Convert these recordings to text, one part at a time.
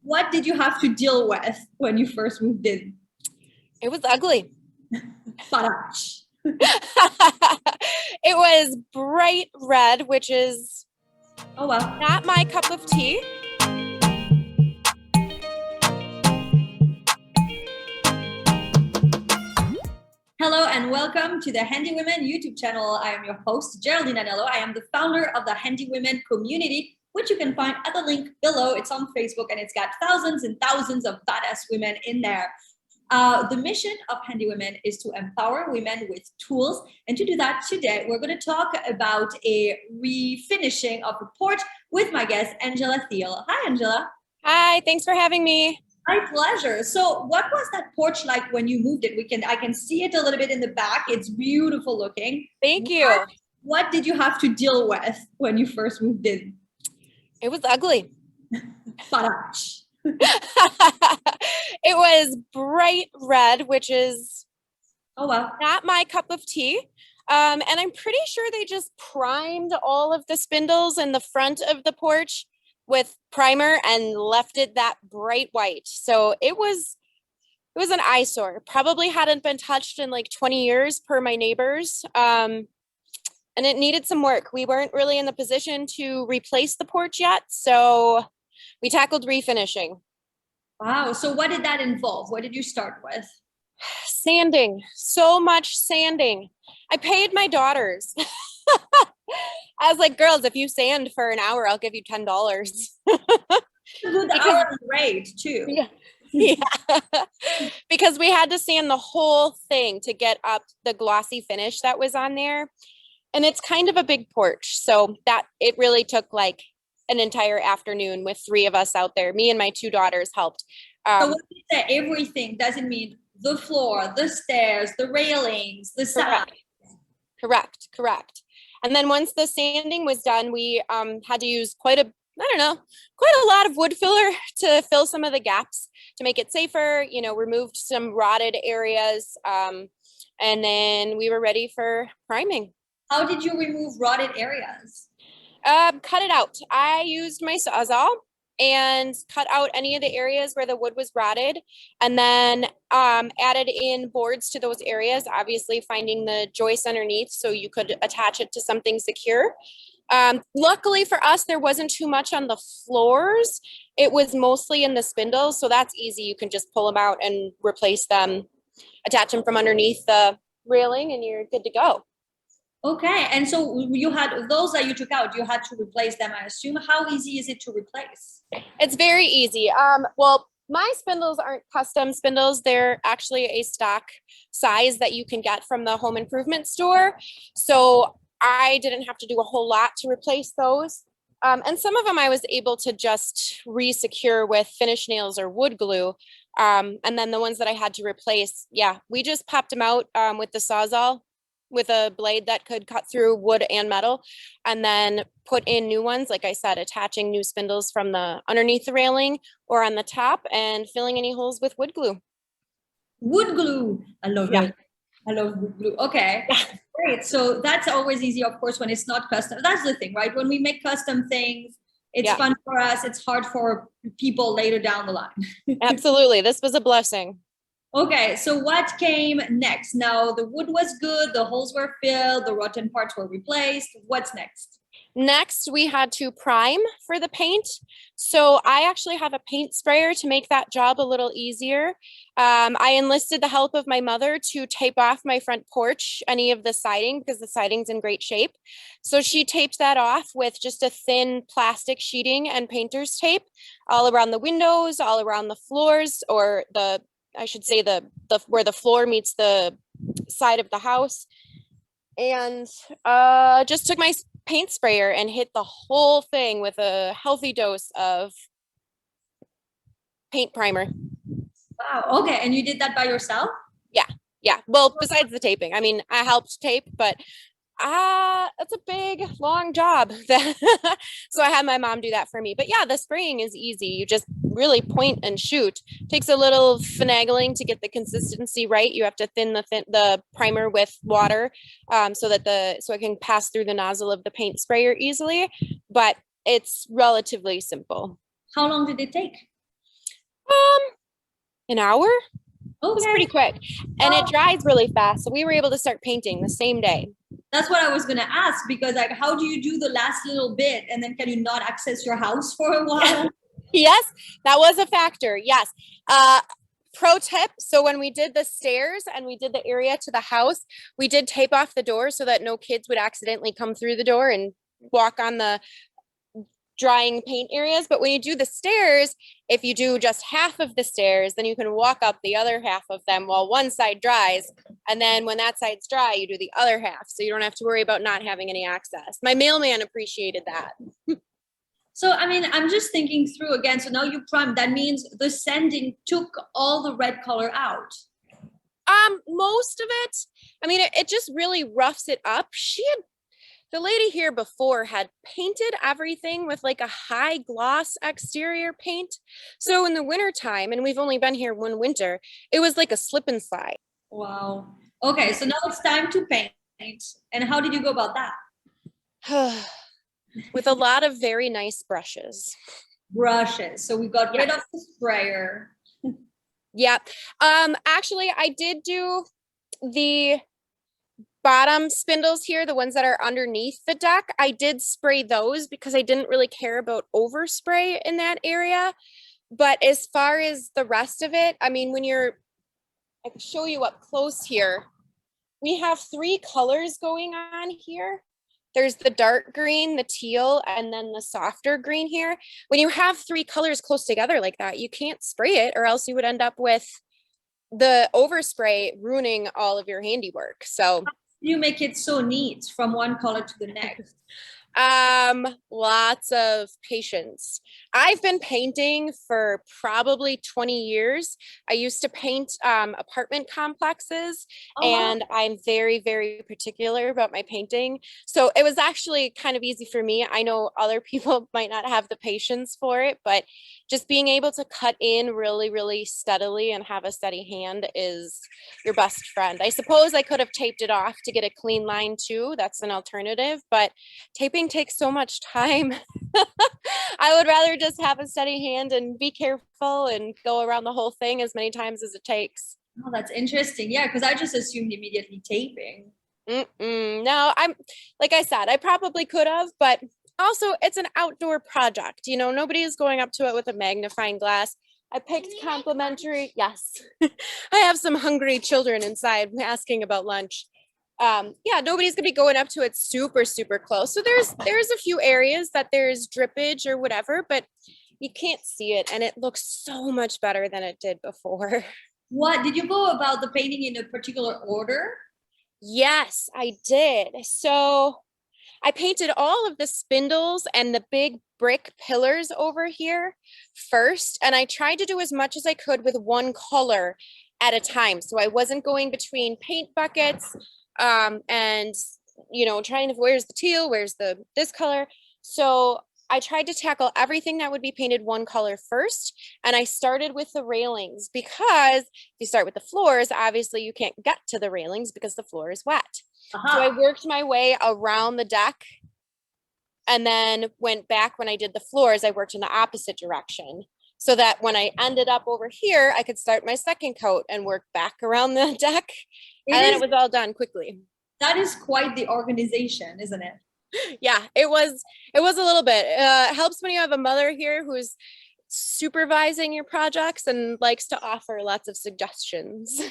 What did you have to deal with when you first moved in? It was ugly. Badach. It was bright red, which is Oh well. not my cup of tea. Hello and welcome to the Handy Women YouTube channel. I am your host, Geraldine Anello. I am the founder of the Handy Women community, which you can find at the link below. It's on Facebook and it's got thousands and thousands of badass women in there. The mission of Handy Women is to empower women with tools. And to do that today, we're going to talk about a refinishing of a porch with my guest, Angella Thiel. Hi, Angella. Hi, thanks for having me. My pleasure. So what was that porch like when you moved it? I can see it a little bit in the back. It's beautiful looking. Thank you. What did you have to deal with when you first moved in? It was ugly. Badach. It was bright red, which is Oh well. not my cup of tea. And I'm pretty sure they just primed all of the spindles in the front of the porch with primer and left it that bright white. So it was an eyesore. Probably hadn't been touched in like 20 years per my neighbors. And it needed some work. We weren't really in the position to replace the porch yet. So we tackled refinishing. Wow. So what did that involve? What did you start with? Sanding, so much sanding. I paid my daughters. I was like, girls, if you sand for an hour, I'll give you $10. Good hourly rate too. Yeah. Yeah. Because we had to sand the whole thing to get up the glossy finish that was on there. And it's kind of a big porch. So that it really took like an entire afternoon with three of us out there. Me and my two daughters helped. So when you say everything, does it mean the floor, the stairs, the railings, the sides? Correct. And then once the sanding was done, we had to use quite a lot of wood filler to fill some of the gaps to make it safer, removed some rotted areas. And then we were ready for priming. How did you remove rotted areas? Cut it out. I used my Sawzall and cut out any of the areas where the wood was rotted, and then added in boards to those areas, obviously finding the joists underneath so you could attach it to something secure. Luckily for us, there wasn't too much on the floors. It was mostly in the spindles, so that's easy. You can just pull them out and replace them, attach them from underneath the railing, and you're good to go. Okay, and so you had those that you took out, you had to replace them, I assume. How easy is it to replace? It's very easy. Well, my spindles aren't custom spindles. They're actually a stock size that you can get from the home improvement store. So I didn't have to do a whole lot to replace those. And some of them I was able to just re-secure with finish nails or wood glue. And then the ones that I had to replace, we just popped them out with the Sawzall, with a blade that could cut through wood and metal, and then put in new ones, like I said, attaching new spindles from the underneath the railing or on the top and filling any holes with wood glue. Wood glue. I love it. I love wood glue. Okay. Yeah. Great. So that's always easy, of course, when it's not custom. That's the thing, right? When we make custom things, it's fun for us. It's hard for people later down the line. Absolutely. This was a blessing. Okay, so what came next? Now, the wood was good, the holes were filled, the rotten parts were replaced. What's next? Next, we had to prime for the paint. So I actually have a paint sprayer to make that job a little easier. I enlisted the help of my mother to tape off my front porch, any of the siding, because the siding's in great shape. So she taped that off with just a thin plastic sheeting and painter's tape all around the windows, all around the floors, or I should say the where the floor meets the side of the house, and just took my paint sprayer and hit the whole thing with a healthy dose of paint primer. Wow. Okay. And you did that by yourself? Yeah. Well, besides the taping, I mean, I helped tape, but it's a big, long job. So I had my mom do that for me. But yeah, the spraying is easy. You just really point and shoot. It takes a little finagling to get the consistency right. You have to thin the primer with water so it can pass through the nozzle of the paint sprayer easily. But it's relatively simple. How long did it take? An hour. It's Okay. pretty quick, and it dries really fast. So we were able to start painting the same day. That's what I was gonna ask, because like, how do you do the last little bit, and then can you not access your house for a while? Yes, that was a factor. Yes. Pro tip. So when we did the stairs and we did the area to the house, we did tape off the door so that no kids would accidentally come through the door and walk on the drying paint areas. But when you do the stairs, if you do just half of the stairs, then you can walk up the other half of them while one side dries. And then when that side's dry, you do the other half. So you don't have to worry about not having any access. My mailman appreciated that. So, I mean, I'm just thinking through again. So now you prime, that means the sanding took all the red color out. Most of it, I mean, it just really roughs it up. The lady here before had painted everything with like a high gloss exterior paint. So in the wintertime, and we've only been here one winter, it was like a slip and slide. Wow. Okay, so now it's time to paint. And how did you go about that? With a lot of very nice brushes. Brushes. So we got rid of the sprayer. Yeah. Actually, I did do the bottom spindles here, the ones that are underneath the deck. I did spray those because I didn't really care about overspray in that area. But as far as the rest of it, I mean, I can show you up close here. We have 3 colors going on here. There's the dark green, the teal, and then the softer green here. When you have 3 colors close together like that, you can't spray it, or else you would end up with the overspray ruining all of your handiwork. So you make it so neat from one color to the next? Lots of patience. I've been painting for probably 20 years. I used to paint apartment complexes, and I'm very, very particular about my painting. So it was actually kind of easy for me. I know other people might not have the patience for it, but just being able to cut in really, really steadily and have a steady hand is your best friend. I suppose I could have taped it off to get a clean line too. That's an alternative, but taping takes so much time. I would rather just have a steady hand and be careful and go around the whole thing as many times as it takes. Oh, that's interesting. Yeah, because I just assumed immediately taping. No, like I said, I probably could have, but also it's an outdoor project. You know, nobody is going up to it with a magnifying glass. I picked complimentary. Yes, I have some hungry children inside asking about lunch. Yeah, nobody's gonna be going up to it super, super close. So there's a few areas that there's drippage or whatever, but you can't see it, and it looks so much better than it did before. What did you go about the painting in a particular order? Yes, I did. So I painted all of the spindles and the big brick pillars over here first, and I tried to do as much as I could with one color at a time. So I wasn't going between paint buckets and trying to, where's the teal, where's this color. So I tried to tackle everything that would be painted one color first. And I started with the railings, because if you start with the floors, obviously you can't get to the railings because the floor is wet. So I worked my way around the deck, and then went back. When I did the floors, I worked in the opposite direction, so that when I ended up over here, I could start my second coat and work back around the deck. And then it was all done quickly. That is quite the organization, isn't it? Yeah, it was a little bit. It helps when you have a mother here who's supervising your projects and likes to offer lots of suggestions.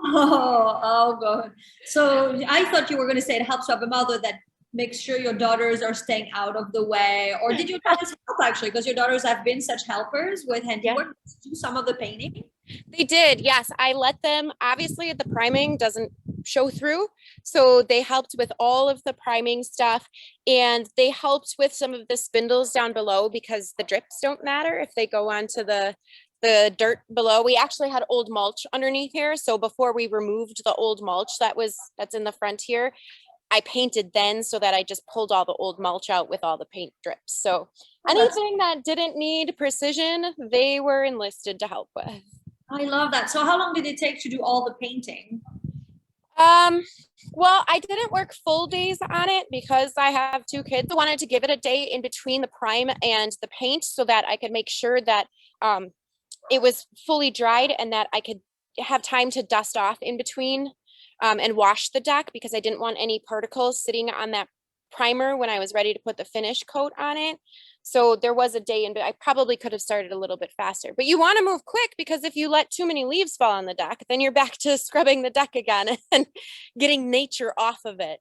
Oh God. So I thought you were going to say it helps to have a mother that makes sure your daughters are staying out of the way. Or did your daughters help, actually? Because your daughters have been such helpers with handiwork. Do some of the painting? They did, yes. I let them, obviously the priming doesn't show through, so they helped with all of the priming stuff, and they helped with some of the spindles down below, because the drips don't matter if they go onto the dirt below. We actually had old mulch underneath here, so before we removed the old mulch that's in the front here, I painted then, so that I just pulled all the old mulch out with all the paint drips. So anything that didn't need precision, they were enlisted to help with. I love that. So how long did it take to do all the painting? Well, I didn't work full days on it because I have 2 kids. I wanted to give it a day in between the prime and the paint, so that I could make sure that it was fully dried and that I could have time to dust off in between and wash the deck because I didn't want any particles sitting on that primer when I was ready to put the finish coat on it. So there was a day in, but I probably could have started a little bit faster. But you want to move quick because if you let too many leaves fall on the deck, then you're back to scrubbing the deck again and getting nature off of it.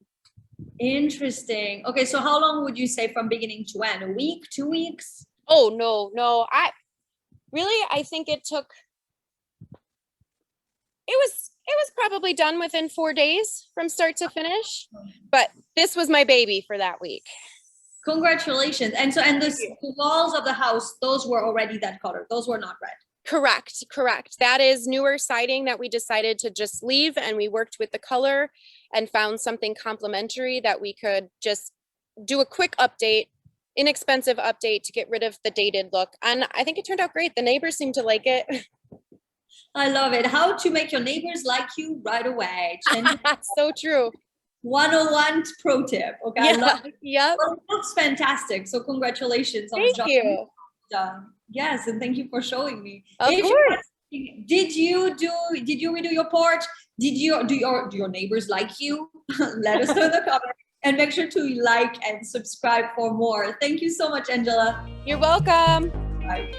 Interesting. Okay, so how long would you say from beginning to end? A week, 2 weeks? Oh, no. I think it took, it was probably done within 4 days from start to finish, but this was my baby for that week. Congratulations. And so, and the walls of the house, those were already that color. Those were not red. Correct. That is newer siding that we decided to just leave, and we worked with the color and found something complementary that we could just do a quick update, inexpensive update to get rid of the dated look. And I think it turned out great. The neighbors seem to like it. I love it. How to make your neighbors like you right away. So true. 101 pro tip. Okay. Yeah. I love it. Yep. Well, it looks fantastic. So congratulations on Thank you. done. Yes, and thank you for showing me. Of course. Did you redo your porch? Did you do your neighbors like you? Let us know in the comments, and make sure to like and subscribe for more. Thank you so much, Angela. You're welcome. Bye.